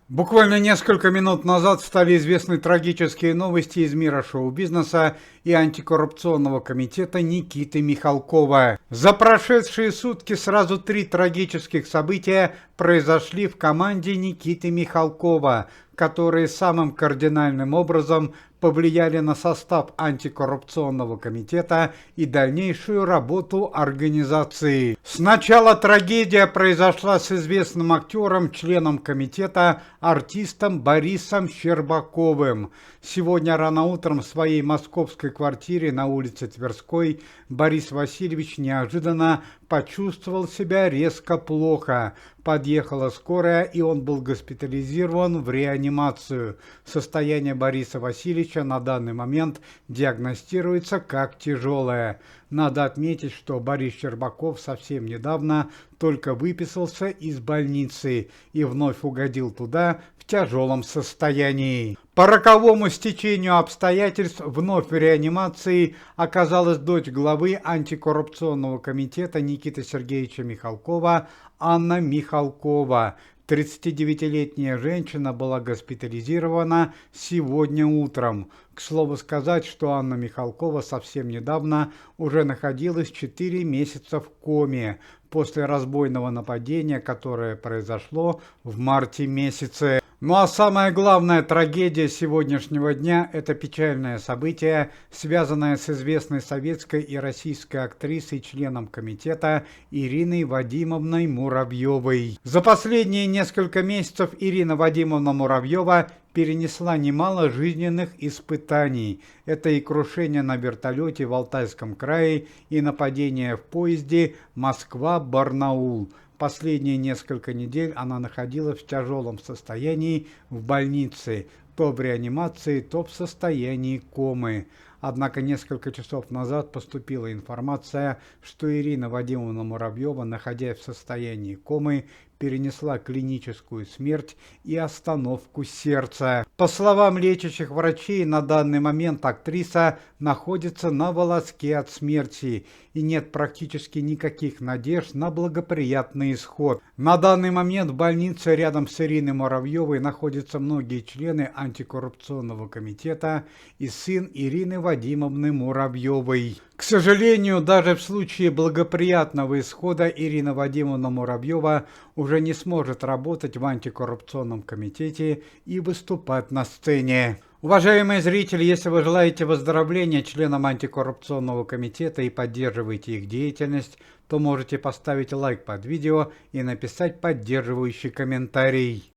Буквально несколько минут назад стали известны трагические новости из мира шоу-бизнеса и антикоррупционного комитета Никиты Михалкова. За прошедшие сутки сразу 3 трагических события произошли в команде Никиты Михалкова, которые самым кардинальным образом повлияли на состав антикоррупционного комитета и дальнейшую работу организации. Сначала трагедия произошла с известным актером, членом комитета, артистом Борисом Щербаковым. Сегодня рано утром в своей московской квартире на улице Тверской Борис Васильевич неожиданно почувствовал себя резко плохо. Подъехала скорая, и он был госпитализирован в реанимацию. Состояние Бориса Васильевича на данный момент диагностируется как тяжелое. Надо отметить, что Борис Щербаков совсем недавно только выписался из больницы и вновь угодил туда в тяжелом состоянии. По роковому стечению обстоятельств вновь в реанимации оказалась дочь главы антикоррупционного комитета Никиты Сергеевича Михалкова Анна Михалкова. 39-летняя женщина была госпитализирована сегодня утром. К слову сказать, что Анна Михалкова совсем недавно уже находилась 4 месяца в коме после разбойного нападения, которое произошло в марте месяце. Ну а самая главная трагедия сегодняшнего дня – это печальное событие, связанное с известной советской и российской актрисой, членом комитета Ириной Вадимовной Муравьевой. За последние несколько месяцев Ирина Вадимовна Муравьева перенесла немало жизненных испытаний. Это и крушение на вертолете в Алтайском крае, и нападение в поезде Москва-Барнаул. Последние несколько недель она находилась в тяжелом состоянии в больнице, то в реанимации, то в состоянии комы. Однако несколько часов назад поступила информация, что Ирина Вадимовна Муравьева, находясь в состоянии комы, перенесла клиническую смерть и остановку сердца. По словам лечащих врачей, на данный момент актриса находится на волоске от смерти и нет практически никаких надежд на благоприятный исход. На данный момент в больнице рядом с Ириной Муравьевой находятся многие члены антикоррупционного комитета и сын Ирины Вадимовны Муравьевой. К сожалению, даже в случае благоприятного исхода Ирина Вадимовна Муравьева уже не сможет работать в антикоррупционном комитете и выступать на сцене. Уважаемые зрители, если вы желаете выздоровления членам антикоррупционного комитета и поддерживаете их деятельность, то можете поставить лайк под видео и написать поддерживающий комментарий.